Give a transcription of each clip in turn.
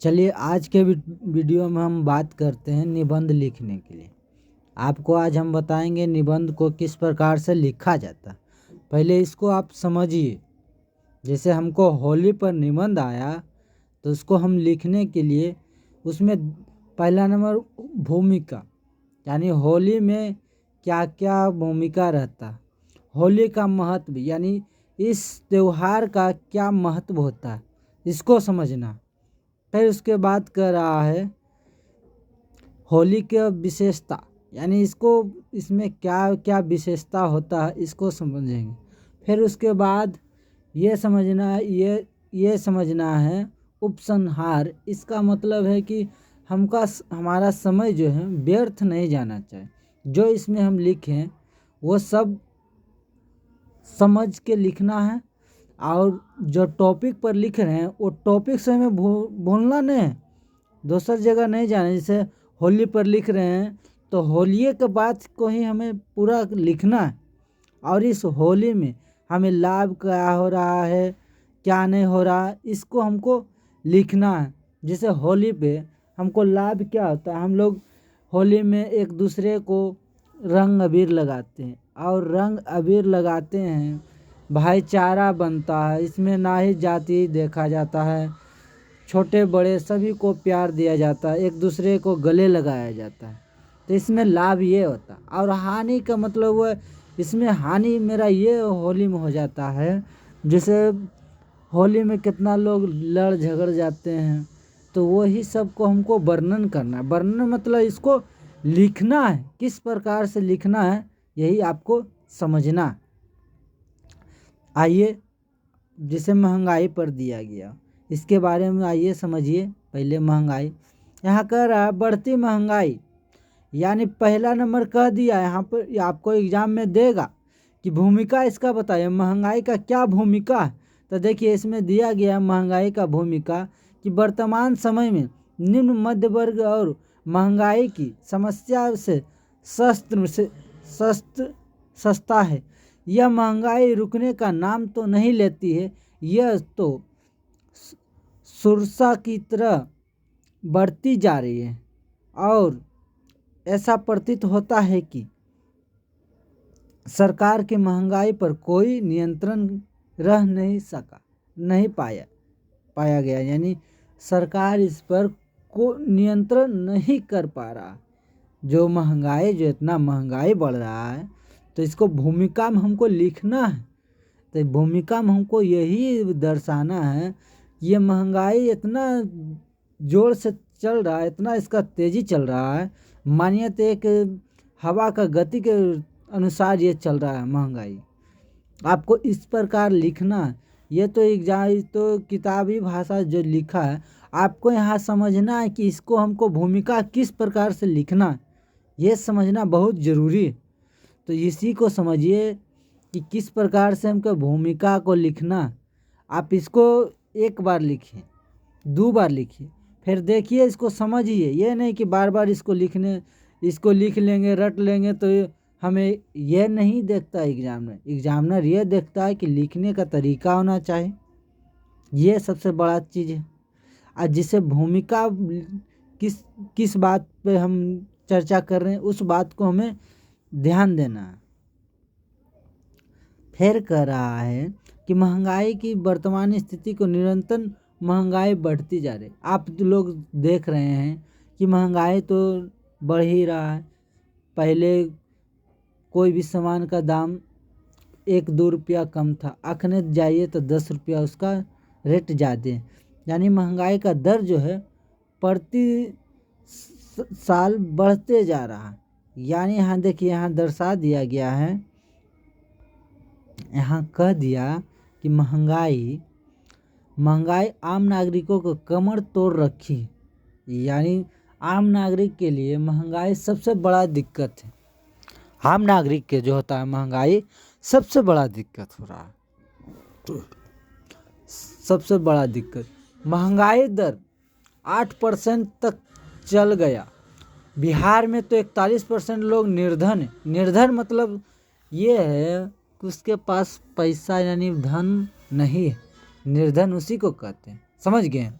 चलिए आज के वीडियो में हम बात करते हैं निबंध लिखने के लिए। आपको आज हम बताएंगे निबंध को किस प्रकार से लिखा जाता है। पहले इसको आप समझिए। जैसे हमको होली पर निबंध आया तो उसको हम लिखने के लिए उसमें पहला नंबर भूमिका, यानी होली में क्या क्या भूमिका रहता, होली का महत्व यानी इस त्यौहार का क्या महत्व होता है, इसको समझना। फिर उसके बाद कर रहा है होली की विशेषता, यानी इसमें क्या क्या विशेषता होता है इसको समझेंगे। फिर उसके बाद ये समझना है उपसंहार। इसका मतलब है कि हमारा समय जो है व्यर्थ नहीं जाना चाहिए। जो इसमें हम लिखें वो सब समझ के लिखना है, और जो टॉपिक पर लिख रहे हैं वो टॉपिक से हमें भूलना नहीं है, दूसर जगह नहीं जाना। जैसे होली पर लिख रहे हैं तो होली के बात को ही हमें पूरा लिखना है, और इस होली में हमें लाभ क्या हो रहा है क्या नहीं हो रहा इसको हमको लिखना है। जैसे होली पे हमको लाभ क्या होता है, हम लोग होली में एक दूसरे को रंग अबीर लगाते हैं, और रंग अबीर लगाते हैं भाईचारा बनता है। इसमें ना ही जाति देखा जाता है, छोटे बड़े सभी को प्यार दिया जाता है, एक दूसरे को गले लगाया जाता है। तो इसमें लाभ ये होता है। और हानि का मतलब वो इसमें हानि मेरा ये होली में हो जाता है, जैसे होली में कितना लोग लड़ झगड़ जाते हैं, तो वही सब को हमको वर्णन करना है। वर्णन मतलब इसको लिखना है, किस प्रकार से लिखना है यही आपको समझना। आइए, जिसे महंगाई पर दिया गया इसके बारे में आइए समझिए। पहले महंगाई यहाँ कह रहा है बढ़ती महंगाई, यानी पहला नंबर कह दिया यहाँ पर आपको एग्जाम में देगा कि भूमिका इसका बताइए महंगाई का क्या भूमिका है। तो देखिए इसमें दिया गया महंगाई का भूमिका कि वर्तमान समय में निम्न मध्य वर्ग और महंगाई की समस्या से सस्ता है। यह महंगाई रुकने का नाम तो नहीं लेती है, यह तो सुरसा की तरह बढ़ती जा रही है, और ऐसा प्रतीत होता है कि सरकार के महंगाई पर कोई नियंत्रण रह नहीं पाया गया, यानी सरकार इस पर को नियंत्रण नहीं कर पा रहा। जो इतना महंगाई बढ़ रहा है तो इसको भूमिका में हमको लिखना है। तो भूमिका में हमको यही दर्शाना है, ये महंगाई इतना जोर से चल रहा है, इतना इसका तेज़ी चल रहा है, मानिए तो एक हवा का गति के अनुसार ये चल रहा है महंगाई। आपको इस प्रकार लिखना है। ये तो किताबी भाषा जो लिखा है, आपको यहाँ समझना है कि इसको हमको भूमिका किस प्रकार से लिखना है, ये समझना बहुत ज़रूरी है। तो इसी को समझिए कि किस प्रकार से हमको भूमिका को लिखना। आप इसको एक बार लिखिए, 2 बार लिखिए, फिर देखिए इसको समझिए। ये नहीं कि बार बार इसको लिख लेंगे रट लेंगे तो हमें यह नहीं देखता एग्जामिनर ये देखता है कि लिखने का तरीका होना चाहिए। ये सबसे बड़ा चीज़ है। और जिसे भूमिका किस बात पे हम चर्चा कर रहे हैं उस बात को हमें ध्यान देना है। फिर कह रहा है कि महंगाई की वर्तमान स्थिति को निरंतर महंगाई बढ़ती जा रही। आप लोग देख रहे हैं कि महंगाई तो बढ़ ही रहा है। पहले कोई भी सामान का दाम 1-2 रुपया कम था, अखने जाइए तो 10 रुपया उसका रेट ज़्यादा है, यानी महंगाई का दर जो है प्रति साल बढ़ते जा रहा है। यानी यहाँ देखिए यहाँ दर्शा दिया गया है, यहाँ कह दिया कि महंगाई आम नागरिकों को कमर तोड़ रखी है, यानी आम नागरिक के लिए महंगाई सबसे बड़ा दिक्कत है। आम नागरिक के जो होता है महंगाई सबसे बड़ा दिक्कत हो रहा है। तो सबसे बड़ा दिक्कत महंगाई दर 8% तक चल गया। बिहार में तो 41% लोग निर्धन है। निर्धन मतलब ये है कि उसके पास पैसा यानी धन नहीं है, निर्धन उसी को कहते हैं, समझ गए।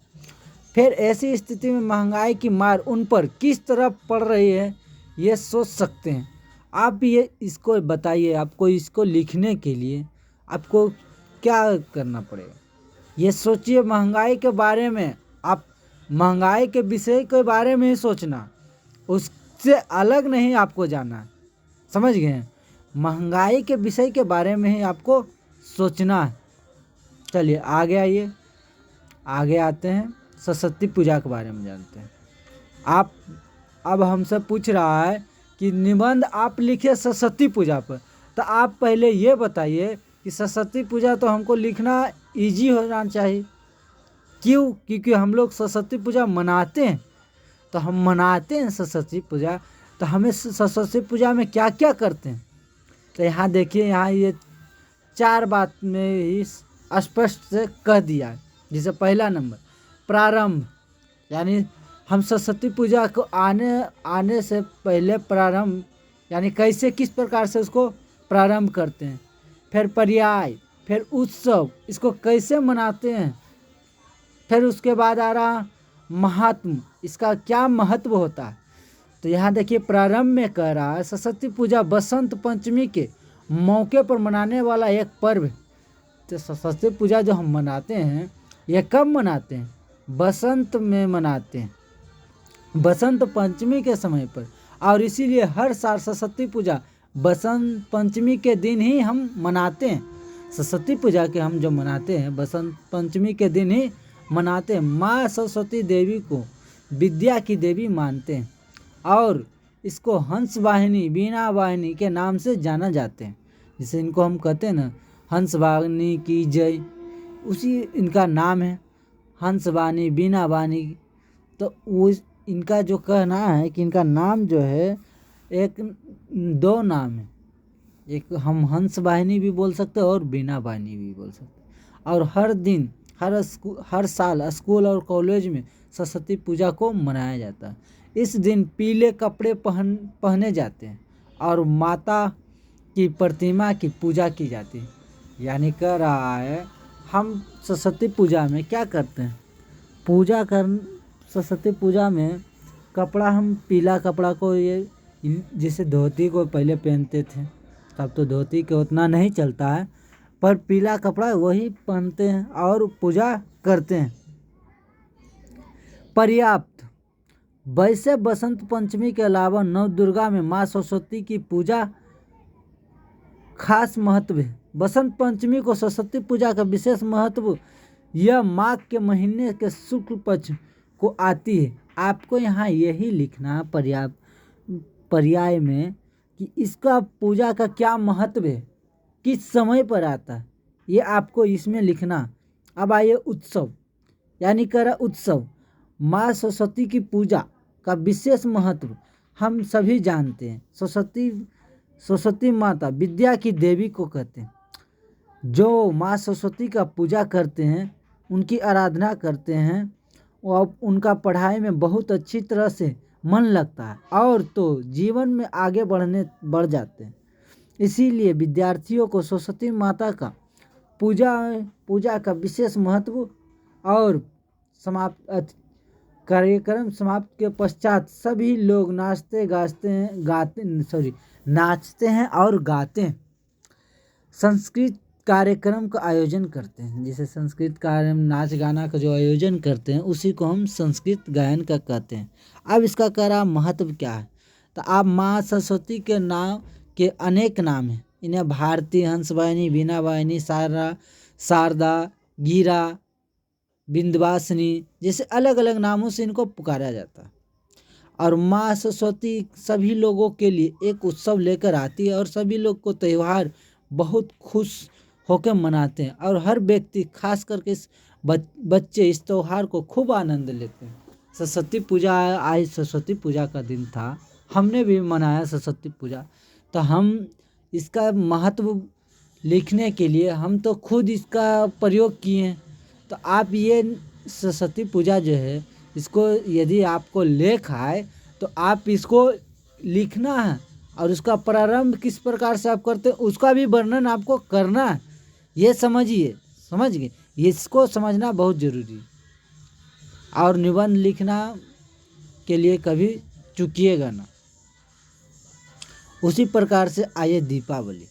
फिर ऐसी स्थिति में महंगाई की मार उन पर किस तरह पड़ रही है ये सोच सकते हैं। आप ये इसको बताइए, आपको इसको लिखने के लिए आपको क्या करना पड़ेगा, ये सोचिए। महंगाई के बारे में आप, महंगाई के विषय के बारे में ही सोचना, उससे अलग नहीं आपको जाना, समझ गए। महंगाई के विषय के बारे में ही आपको सोचना है। चलिए आगे आते हैं, सरस्वती पूजा के बारे में जानते हैं। आप अब हमसे पूछ रहा है कि निबंध आप लिखिए सरस्वती पूजा पर, तो आप पहले ये बताइए कि सरस्वती पूजा तो हमको लिखना इजी होना चाहिए। क्यों? क्योंकि हम लोग सरस्वती पूजा मनाते हैं। तो हम मनाते हैं सरस्वती पूजा, तो हमें सरस्वती पूजा में क्या क्या करते हैं, तो यहाँ देखिए, यहाँ ये 4 बात में ही स्पष्ट से कह दिया है। जैसे पहला नंबर प्रारंभ, यानी हम सरस्वती पूजा को आने से पहले प्रारंभ, यानी कैसे किस प्रकार से उसको प्रारंभ करते हैं। फिर पर्याय, फिर उत्सव, इसको कैसे मनाते हैं। फिर उसके बाद आ रहा महात्म, इसका क्या महत्व होता है। तो यहाँ देखिए प्रारंभ में कह रहा है सरस्वती पूजा बसंत पंचमी के मौके पर मनाने वाला एक पर्व है। तो सरस्वती पूजा जो हम मनाते हैं ये कब मनाते हैं? बसंत में मनाते हैं, बसंत पंचमी के समय पर। और इसीलिए हर साल सरस्वती पूजा बसंत पंचमी के दिन ही हम मनाते हैं। सरस्वती पूजा के हम जो मनाते हैं बसंत पंचमी के दिन ही मनाते हैं। माँ सरस्वती देवी को विद्या की देवी मानते हैं और इसको हंस वाहिनी, बीना वाहिनी के नाम से जाना जाते हैं। जिसे इनको हम कहते हैं ना, हंस वाहिनी की जय, उसी इनका नाम है, हंस वाहिनी, बीना वाहिनी। तो वो इनका जो कहना है कि इनका नाम जो है, एक 2 नाम है, एक हम हंस वाहिनी भी बोल सकते हैं और बीना वाहिनी भी बोल सकते हैं। और हर दिन हर साल स्कूल और कॉलेज में सरस्वती पूजा को मनाया जाता है। इस दिन पीले कपड़े पहने जाते हैं और माता की प्रतिमा की पूजा की जाती है। यानी कह रहा है हम सरस्वती पूजा में क्या करते हैं, सरस्वती पूजा में कपड़ा, हम पीला कपड़ा को, ये जैसे धोती को पहले पहनते थे, तब तो धोती के उतना नहीं चलता है, पर पीला कपड़ा वही पहनते हैं और पूजा करते हैं। पर्याप्त, वैसे बसंत पंचमी के अलावा नवदुर्गा में माँ सरस्वती की पूजा खास महत्व है। बसंत पंचमी को सरस्वती पूजा का विशेष महत्व, यह माघ के महीने के शुक्ल पक्ष को आती है। आपको यहाँ यही लिखना पर्याय में कि इसका पूजा का क्या महत्व है, किस समय पर आता है, ये आपको इसमें लिखना। अब आइए उत्सव, यानी कह रहा उत्सव, माँ सरस्वती की पूजा का विशेष महत्व हम सभी जानते हैं। सरस्वती माता विद्या की देवी को कहते हैं। जो माँ सरस्वती का पूजा करते हैं, उनकी आराधना करते हैं, और उनका पढ़ाई में बहुत अच्छी तरह से मन लगता है और तो जीवन में आगे बढ़ जाते हैं। इसीलिए विद्यार्थियों को सरस्वती माता का पूजा का विशेष महत्व। और कार्यक्रम समाप्त के पश्चात सभी लोग नाचते हैं और गाते हैं। संस्कृत कार्यक्रम का आयोजन करते हैं, जैसे संस्कृत कार्यक्रम नाच गाना का जो आयोजन करते हैं उसी को हम संस्कृत गायन का कहते हैं। अब इसका करा महत्व क्या है, तो आप माँ सरस्वती के नाम के अनेक नाम हैं। इन्हें भारती, हंसवाहिनी, बीना वाहिनी, शारदा, गीरा, विंध्यवासिनी जैसे अलग अलग नामों से इनको पुकारा जाता है। और माँ सरस्वती सभी लोगों के लिए एक उत्सव लेकर आती है और सभी लोग को त्यौहार बहुत खुश होकर मनाते हैं। और हर व्यक्ति खास करके इस बच्चे इस त्यौहार को खूब आनंद लेते हैं। सरस्वती पूजा, आज सरस्वती पूजा का दिन था, हमने भी मनाया सरस्वती पूजा। तो हम इसका महत्व लिखने के लिए हम तो खुद इसका प्रयोग किए हैं। तो आप ये सरस्वती पूजा जो है, इसको यदि आपको लेख आए तो आप इसको लिखना है और उसका प्रारंभ किस प्रकार से आप करते हैं उसका भी वर्णन आपको करना है। ये समझ गए, इसको समझना बहुत जरूरी है। और निबंध लिखना के लिए कभी चूकिएगा ना। उसी प्रकार से आइए दीपावली,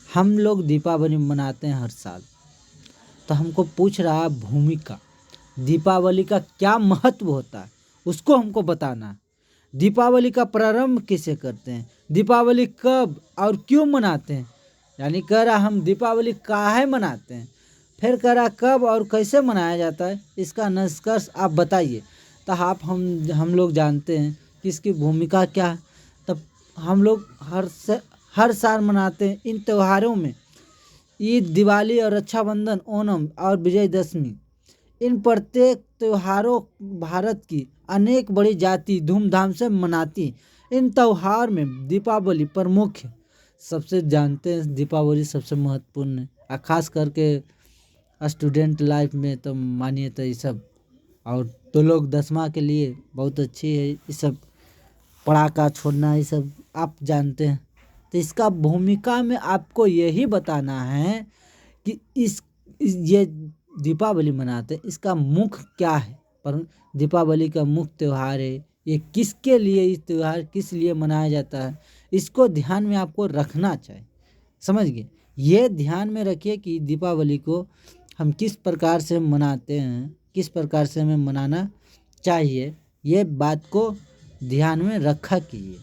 हम लोग दीपावली मनाते हैं हर साल। तो हमको पूछ रहा भूमिका, दीपावली का क्या महत्व होता है उसको हमको बताना। दीपावली का प्रारंभ कैसे करते हैं, दीपावली कब और क्यों मनाते हैं, यानी कह रहा हम दीपावली काहे मनाते हैं, फिर कह रहा कब और कैसे मनाया जाता है, इसका निष्कर्ष आप बताइए। तो आप हम लोग जानते हैं कि इसकी भूमिका क्या है। तब हम लोग हर साल मनाते हैं इन त्योहारों में ईद, दिवाली और रक्षाबंधन, ओणम और विजयदशमी, इन प्रत्येक त्योहारों भारत की अनेक बड़ी जाति धूमधाम से मनाती। इन त्योहार में दीपावली प्रमुख है। सबसे जानते हैं दीपावली सबसे महत्वपूर्ण है, और ख़ास करके स्टूडेंट लाइफ में तो मानिए तो ये सब, और तो लोग 10वां के लिए बहुत अच्छी है ये सब, पटाखा छोड़ना ये सब आप जानते हैं। तो इसका भूमिका में आपको यही बताना है कि ये दीपावली मनाते हैं, इसका मुख्य क्या है। पर दीपावली का मुख्य त्यौहार है, ये किसके लिए, इस त्यौहार किस लिए मनाया जाता है, इसको ध्यान में आपको रखना चाहिए। समझ गए, ये ध्यान में रखिए कि दीपावली को हम किस प्रकार से मनाते हैं, किस प्रकार से हमें मनाना चाहिए, ये बात को ध्यान में रखा कीजिए।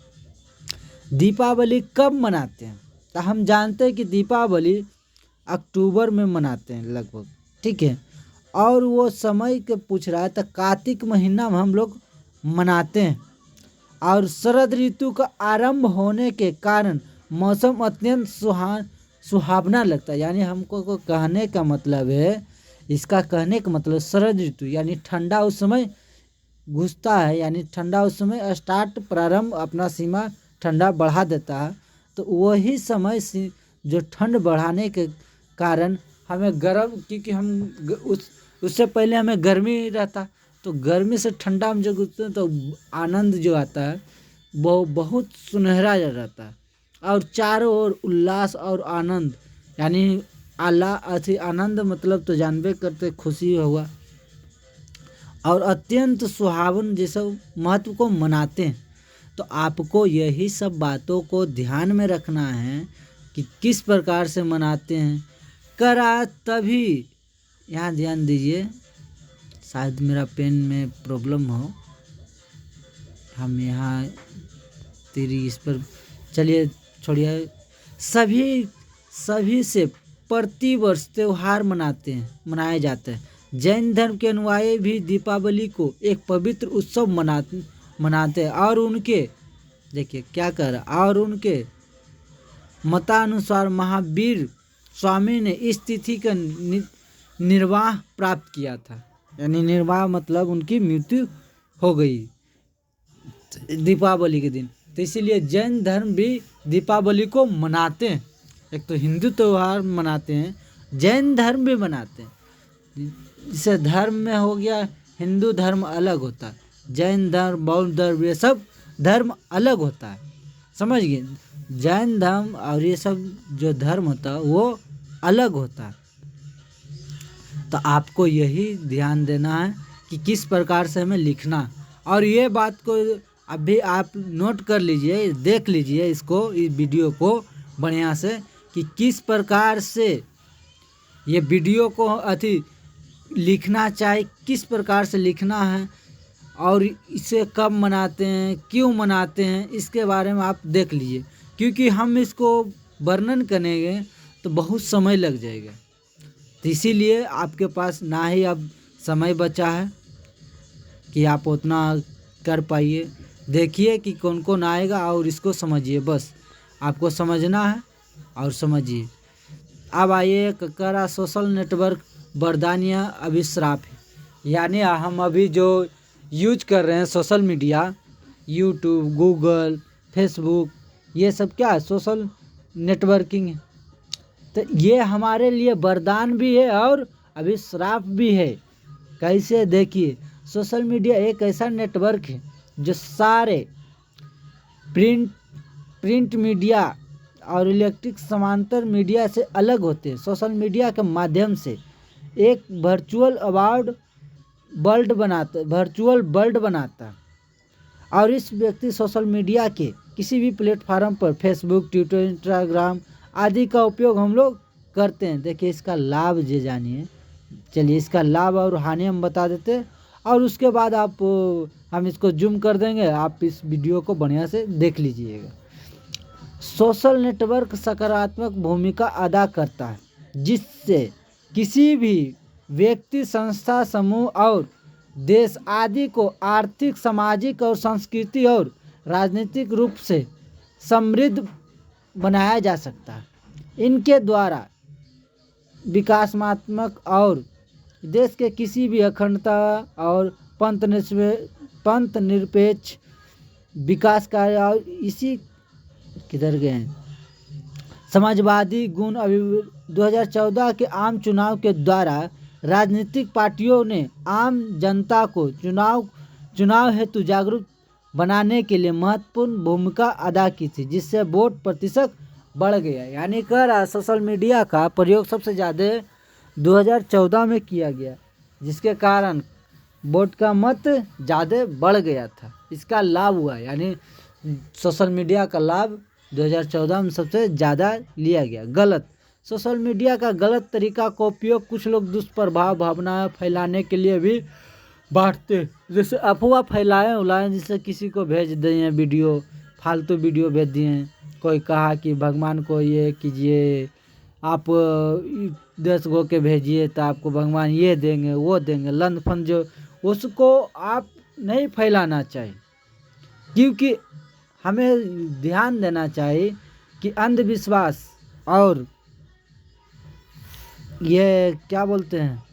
दीपावली कब मनाते हैं, तो हम जानते हैं कि दीपावली अक्टूबर में मनाते हैं लगभग, ठीक है। और वो समय के पूछ रहा है तो कार्तिक महीना में हम लोग मनाते हैं। और शरद ऋतु का आरंभ होने के कारण मौसम अत्यंत सुहावना लगता है। यानी हमको को कहने का मतलब है, इसका कहने का मतलब शरद ऋतु यानी ठंडा उस समय घुसता है, यानी ठंडा उस समय स्टार्ट प्रारंभ अपना सीमा ठंडा बढ़ा देता है। तो वही समय से जो ठंड बढ़ाने के कारण हमें गर्म, क्योंकि हम उससे पहले हमें गर्मी रहता, तो गर्मी से ठंडा में जो घुसते हैं तो आनंद जो आता है वो बहुत सुनहरा रहता है। और चारों ओर उल्लास और आनंद, यानी आनंद मतलब तो जानबे करते खुशी हुआ, और अत्यंत सुहावन जैसे महत्व को मनाते हैं। तो आपको यही सब बातों को ध्यान में रखना है कि किस प्रकार से मनाते हैं। करा तभी, यहाँ ध्यान दीजिए, शायद मेरा पेन में प्रॉब्लम हो, हम यहाँ तेरी इस पर चलिए छोड़िए। सभी से प्रतिवर्ष त्यौहार मनाए जाते हैं। जैन धर्म के अनुयायी भी दीपावली को एक पवित्र उत्सव मनाते हैं। और उनके, देखिए क्या कह रहा, और उनके मतानुसार महावीर स्वामी ने इस तिथि का निर्वाह प्राप्त किया था। यानी निर्वाह मतलब उनकी मृत्यु हो गई दीपावली के दिन। तो इसीलिए जैन धर्म भी दीपावली को मनाते हैं। एक तो हिंदू त्यौहार मनाते हैं, जैन धर्म भी मनाते हैं। जैसे धर्म में हो गया, हिंदू धर्म अलग होता है, जैन धर्म, बौद्ध धर्म, ये सब धर्म अलग होता है। समझ गए, जैन धर्म और ये सब जो धर्म होता है वो अलग होता है। तो आपको यही ध्यान देना है कि किस प्रकार से हमें लिखना, और ये बात को अभी आप नोट कर लीजिए, देख लीजिए इसको, इस वीडियो को बढ़िया से, कि किस प्रकार से ये वीडियो को लिखना चाहिए, किस प्रकार से लिखना है, और इसे कब मनाते हैं, क्यों मनाते हैं, इसके बारे में आप देख लीजिए। क्योंकि हम इसको वर्णन करेंगे तो बहुत समय लग जाएगा। तो इसीलिए आपके पास ना ही अब समय बचा है कि आप उतना कर पाइए। देखिए कि कौन कौन आएगा और इसको समझिए, बस आपको समझना है और समझिए। अब आइए, करा सोशल नेटवर्क वरदान या अभिश्राप है। यानी हम अभी जो यूज कर रहे हैं social media, YouTube, Google, Facebook, ये सब क्या है, सोशल नेटवर्किंग है। तो ये हमारे लिए वरदान भी है और अभिश्राप भी है। कैसे, देखिए, सोशल मीडिया एक ऐसा नेटवर्क है जो सारे प्रिंट मीडिया और इलेक्ट्रिक समांतर मीडिया से अलग होते हैं। सोशल मीडिया के माध्यम से एक वर्चुअल वर्चुअल वर्ल्ड बनाता है। और इस व्यक्ति सोशल मीडिया के किसी भी प्लेटफार्म पर फेसबुक, ट्विटर, इंस्टाग्राम आदि का उपयोग हम लोग करते हैं। देखिए इसका लाभ जे जानिए। चलिए इसका लाभ और हानि हम बता देते हैं और उसके बाद हम इसको जूम कर देंगे, आप इस वीडियो को बढ़िया से देख लीजिएगा। सोशल नेटवर्क सकारात्मक भूमिका अदा करता है, जिससे किसी भी व्यक्ति, संस्था, समूह और देश आदि को आर्थिक, सामाजिक और सांस्कृतिक और राजनीतिक रूप से समृद्ध बनाया जा सकता है। इनके द्वारा विकासात्मक और देश के किसी भी अखंडता और पंथ निरपेक्ष विकास कार्य और इसी किधर गए हैं समाजवादी गुण 2014 के आम चुनाव के द्वारा राजनीतिक पार्टियों ने आम जनता को चुनाव हेतु जागरूक बनाने के लिए महत्वपूर्ण भूमिका अदा की थी, जिससे वोट प्रतिशत बढ़ गया। यानी कह रहा सोशल मीडिया का प्रयोग सबसे ज़्यादा 2014 में किया गया, जिसके कारण वोट का मत ज़्यादा बढ़ गया था। इसका लाभ हुआ, यानी सोशल मीडिया का लाभ 2014 में सबसे ज़्यादा लिया गया। गलत सोशल मीडिया का गलत तरीका का उपयोग कुछ लोग दुष्प्रभाव भावना फैलाने के लिए भी बांटते, जैसे अफवाह फैलाएं जिससे किसी को भेज दिए वीडियो, फालतू वीडियो भेज दिए। कोई कहा कि भगवान को ये कीजिए, आप 10 गो के भेजिए तो आपको भगवान ये देंगे वो देंगे, लंद फंद जो, उसको आप नहीं फैलाना चाहिए। क्योंकि हमें ध्यान देना चाहिए कि अंधविश्वास और ये क्या बोलते हैं,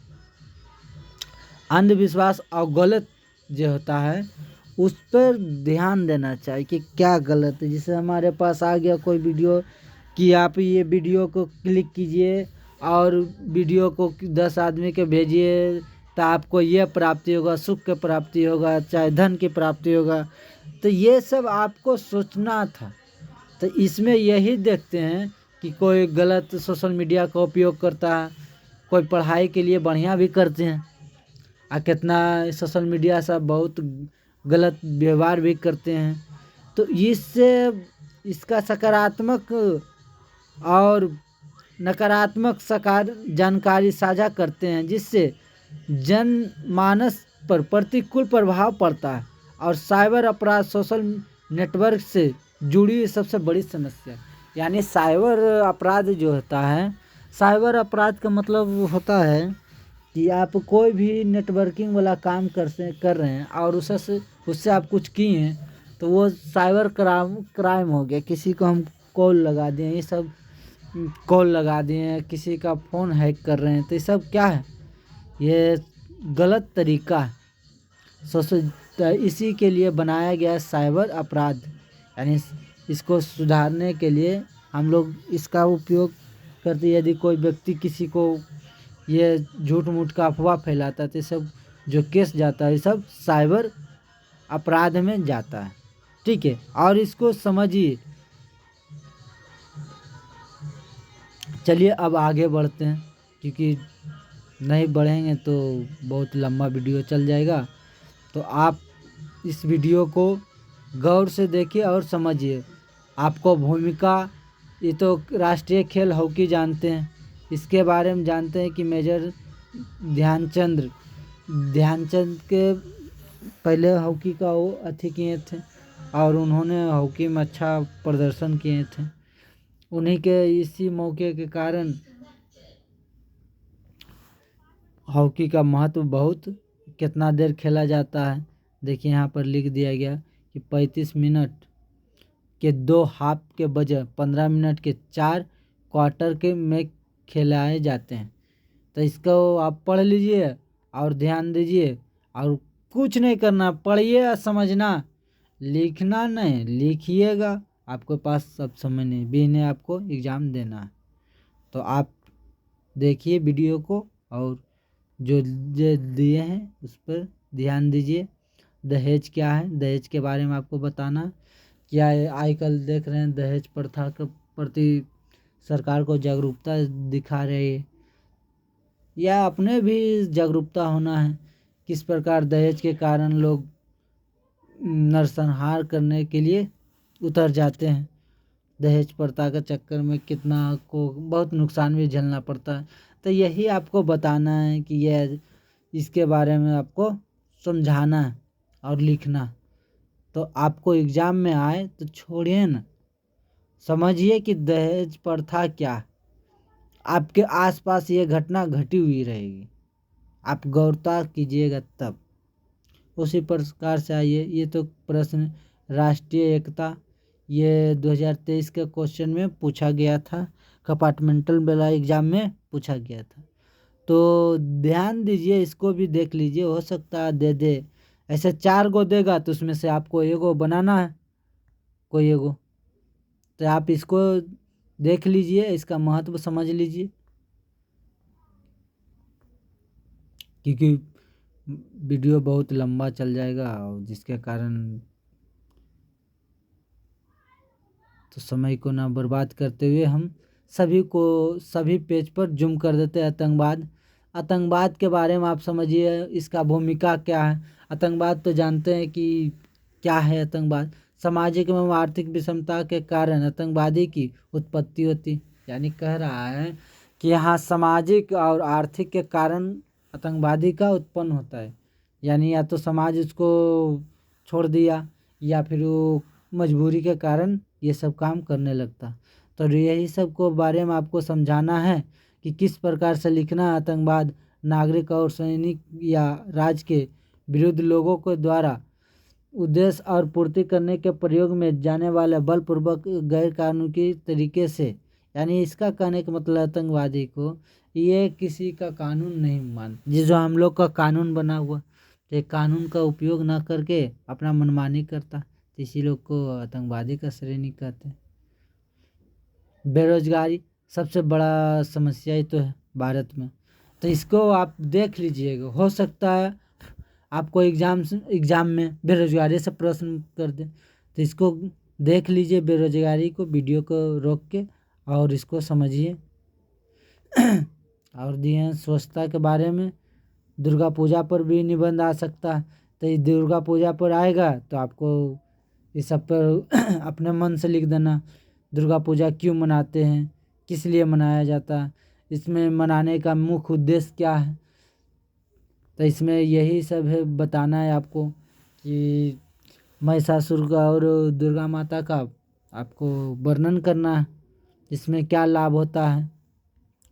अंधविश्वास और गलत जो होता है उस पर ध्यान देना चाहिए कि क्या गलत है। जैसे हमारे पास आ गया कोई वीडियो कि आप ये वीडियो को क्लिक कीजिए और वीडियो को 10 आदमी के भेजिए तो आपको ये प्राप्ति होगा, सुख की प्राप्ति होगा, चाहे धन की प्राप्ति होगा। तो ये सब आपको सोचना था। तो इसमें यही देखते हैं कि कोई गलत सोशल मीडिया का उपयोग करता है, कोई पढ़ाई के लिए बढ़िया भी करते हैं और कितना सोशल मीडिया से बहुत गलत व्यवहार भी करते हैं। तो इससे इसका सकारात्मक और नकारात्मक जानकारी साझा करते हैं, जिससे जनमानस पर प्रतिकूल प्रभाव पड़ता है। और साइबर अपराध सोशल नेटवर्क से जुड़ी सबसे बड़ी समस्या। यानी साइबर अपराध जो होता है, साइबर अपराध का मतलब होता है कि आप कोई भी नेटवर्किंग वाला काम कर रहे हैं और उससे आप कुछ किए हैं तो वो साइबर क्राइम हो गया। किसी को हम कॉल लगा दिए, ये सब कॉल लगा दिए, किसी का फ़ोन हैक कर रहे हैं, तो ये सब क्या है, ये गलत तरीका है। इसी के लिए बनाया गया साइबर अपराध। यानी इसको सुधारने के लिए हम लोग इसका उपयोग करते। यदि कोई व्यक्ति किसी को ये झूठ मूठ का अफवाह फैलाता है तो सब जो केस जाता है ये सब साइबर अपराध में जाता है। ठीक है, और इसको समझिए। चलिए अब आगे बढ़ते हैं, क्योंकि नहीं बढ़ेंगे तो बहुत लंबा वीडियो चल जाएगा। तो आप इस वीडियो को गौर से देखिए और समझिए। आपको भूमिका, ये तो राष्ट्रीय खेल हॉकी जानते हैं, इसके बारे में जानते हैं कि मेजर ध्यानचंद के पहले हॉकी का वो अथी किए थे और उन्होंने हॉकी में अच्छा प्रदर्शन किए थे। उन्हीं के इसी मौके के कारण हॉकी का महत्व बहुत, कितना देर खेला जाता है देखिए यहाँ पर लिख दिया गया कि 35 मिनट के 2 हाफ के बजाय 15 मिनट के 4 क्वार्टर के में खिलाए जाते हैं। तो इसको आप पढ़ लीजिए और ध्यान दीजिए और कुछ नहीं करना, पढ़िए और समझना, लिखना नहीं। लिखिएगा, आपके पास सब समय नहीं, भी इन्हें आपको एग्ज़ाम देना है। तो आप देखिए वीडियो को और जो दिए हैं उस पर ध्यान दीजिए। दहेज क्या है, दहेज के बारे में आपको बताना क्या है। आजकल देख रहे हैं दहेज प्रथा के प्रति सरकार को जागरूकता दिखा रही है, या अपने भी जागरूकता होना है किस प्रकार दहेज के कारण लोग नरसंहार करने के लिए उतर जाते हैं। दहेज प्रथा के चक्कर में कितना को बहुत नुकसान भी झेलना पड़ता है। तो यही आपको बताना है कि यह इसके बारे में आपको समझाना है और लिखना। तो आपको एग्ज़ाम में आए तो छोड़िए ना, समझिए कि दहेज प्रथा क्या है। आपके आसपास ये घटना घटी हुई रहेगी, आप गौरता कीजिएगा तब। उसी प्रकार से आइए, ये तो प्रश्न राष्ट्रीय एकता, ये 2023 के क्वेश्चन में पूछा गया था, कंपार्टमेंटल वाला एग्ज़ाम में पूछा गया था। तो ध्यान दीजिए, इसको भी देख लीजिए, हो सकता है दे दे। ऐसे 4 गो देगा तो उसमें से आपको एगो बनाना है, कोई एगो। तो आप इसको देख लीजिए, इसका महत्व समझ लीजिए, क्योंकि वीडियो बहुत लंबा चल जाएगा और जिसके कारण तो समय को ना बर्बाद करते हुए हम सभी पेज पर जूम कर देते हैं। आतंकवाद के बारे में आप समझिए, इसका भूमिका क्या है। आतंकवाद तो जानते हैं कि क्या है। आतंकवाद सामाजिक एवं आर्थिक विषमता के कारण आतंकवादी की उत्पत्ति होती, यानी कह रहा है कि यहाँ सामाजिक और आर्थिक के कारण आतंकवादी का उत्पन्न होता है। यानी या तो समाज उसको छोड़ दिया या फिर वो मजबूरी के कारण ये सब काम करने लगता। तो यही सब को बारे में आपको समझाना है कि किस प्रकार से लिखना है। आतंकवाद नागरिक और सैनिक या राज्य के विरुद्ध लोगों के द्वारा उद्देश्य और पूर्ति करने के प्रयोग में जाने वाले बलपूर्वक गैर कानूनी तरीके से, यानी इसका कहने का मतलब आतंकवादी को ये किसी का कानून नहीं मान, ये जो हम लोग का कानून बना हुआ, तो कानून का उपयोग ना करके अपना मनमानी करता, तो इसी लोग को आतंकवादी का श्रेणी कहते हैं। बेरोजगारी सबसे बड़ा समस्या ही तो है भारत में, तो इसको आप देख लीजिएगा। हो सकता है आपको एग्ज़ाम में बेरोजगारी से प्रश्न कर दे, तो इसको देख लीजिए, बेरोजगारी को वीडियो को रोक के और इसको समझिए। और दिए हैं स्वच्छता के बारे में, दुर्गा पूजा पर भी निबंध आ सकता है। तो ये दुर्गा पूजा पर आएगा तो आपको इस सब पर अपने मन से लिख देना, दुर्गा पूजा क्यों मनाते हैं, किस लिए मनाया जाता है, इसमें मनाने का मुख्य उद्देश्य क्या है। तो इसमें यही सब है, बताना है आपको कि महिषासुर का और दुर्गा माता का आपको वर्णन करना है, इसमें क्या लाभ होता है,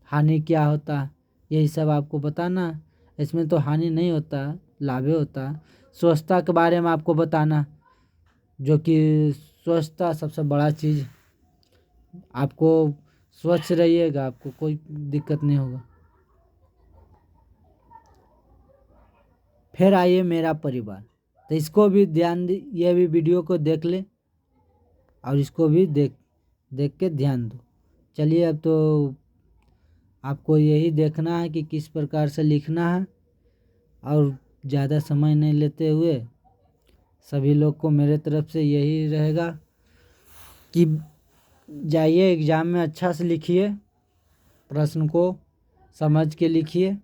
हानि क्या होता है, यही सब आपको बताना है। इसमें तो हानि नहीं होता, लाभ ही होता है। स्वच्छता के बारे में आपको बताना, जो कि स्वच्छता सबसे बड़ा चीज़, आपको स्वच्छ रहिएगा, आपको कोई दिक्कत नहीं होगा। फिर आइए मेरा परिवार, तो इसको भी ध्यान ये भी वीडियो को देख ले और इसको भी देख के ध्यान दो। चलिए, अब तो आपको यही देखना है कि किस प्रकार से लिखना है, और ज़्यादा समय नहीं लेते हुए सभी लोग को मेरे तरफ से यही रहेगा कि जाइए एग्ज़ाम में अच्छा से लिखिए, प्रश्न को समझ के लिखिए।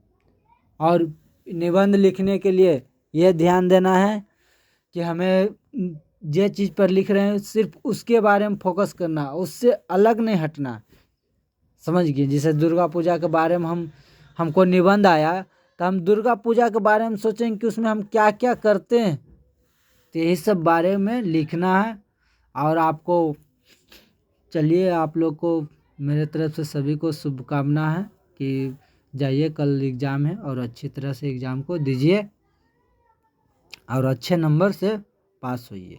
और निबंध लिखने के लिए यह ध्यान देना है कि हमें जे चीज़ पर लिख रहे हैं सिर्फ उसके बारे में फोकस करना, उससे अलग नहीं हटना, समझ गए। जैसे दुर्गा पूजा के बारे में हमको निबंध आया तो हम दुर्गा पूजा के बारे में सोचेंगे कि उसमें हम क्या क्या करते हैं, तो यही सब बारे में लिखना है। और आपको चलिए, आप लोग को मेरे तरफ से सभी को शुभकामना है कि जाइए, कल एग्ज़ाम है और अच्छी तरह से एग्ज़ाम को दीजिए और अच्छे नंबर से पास होइए।